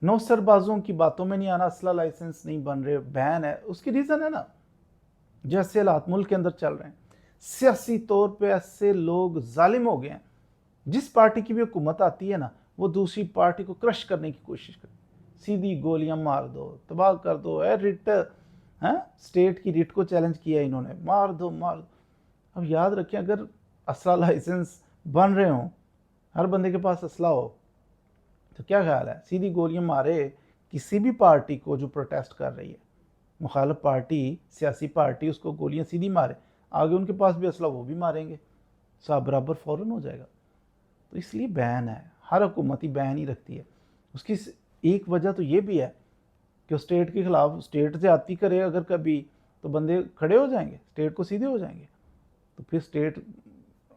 नौसरबाजों की बातों में नहीं आना, असला लाइसेंस नहीं बन रहे, बैन है। उसकी रीज़न है ना, जैसे हालात मुल्क के अंदर चल रहे हैं, सियासी तौर पे ऐसे लोग जालिम हो गए हैं, जिस पार्टी की भी हुकूमत आती है ना, वो दूसरी पार्टी को क्रश करने की कोशिश करती है। सीधी गोलियां मार दो, तबाह कर दो, रिट है, स्टेट की रिट को चैलेंज किया इन्होंने, मार दो मार दो। अब याद रखें, अगर असला लाइसेंस बन रहे हों, हर बंदे के पास असला हो, तो क्या ख्याल है, सीधी गोलियां मारे किसी भी पार्टी को जो प्रोटेस्ट कर रही है, मुखालिफ पार्टी, सियासी पार्टी, उसको गोलियां सीधी मारे, आगे उनके पास भी असला, वो भी मारेंगे, सब बराबर फ़ौरन हो जाएगा। तो इसलिए बैन है, हर हुकूमत ही बैन ही रखती है। उसकी एक वजह तो ये भी है कि स्टेट के खिलाफ स्टेट ज्यादती करे अगर कभी, तो बंदे खड़े हो जाएंगे, स्टेट को सीधे हो जाएंगे। तो फिर स्टेट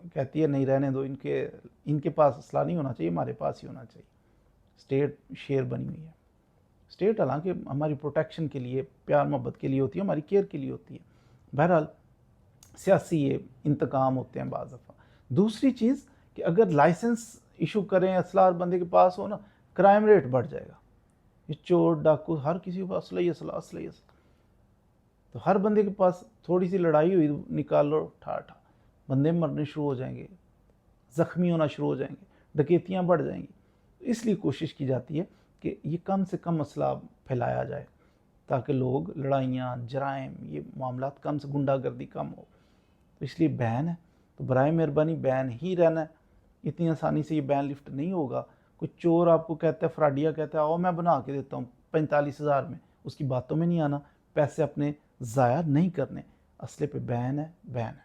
कहती है नहीं, रहने दो, इनके पास असला नहीं होना चाहिए, हमारे पास ही होना चाहिए। स्टेट शेर बनी हुई है। स्टेट हालांकि हमारी प्रोटेक्शन के लिए, प्यार मोहब्बत के लिए होती है, हमारी केयर के लिए होती है। बहरहाल सियासी ये इंतकाम होते हैं बाज़ दफ़ा। दूसरी चीज़ कि अगर लाइसेंस इशू करें, असला हर बंदे के पास हो ना, क्राइम रेट बढ़ जाएगा। ये चोर डाकू हर किसी के पास असला ही असला, असला ही असला। तो हर बंदे के पास थोड़ी सी लड़ाई हुई, निकालो ठा ठा, बंदे मरने शुरू हो जाएंगे, ज़ख्मी होना शुरू हो जाएंगे, डकैतियाँ बढ़ जाएंगी। तो इसलिए कोशिश की जाती है कि ये कम से कम मसला फैलाया जाए, ताकि लोग लड़ाइयाँ, जराइम, ये मामलात कम से, गुंडागर्दी कम हो। तो इसलिए बैन है, तो बराए मेहरबानी बैन ही रहना है। इतनी आसानी से ये बैन लिफ्ट नहीं होगा। कोई चोर आपको कहता है, फ्राडिया कहता है, आओ मैं बना के देता हूँ 45,000 में, उसकी बातों में नहीं आना। पैसे अपने ज़ाया नहीं करने। असले पे बैन है, बैन है।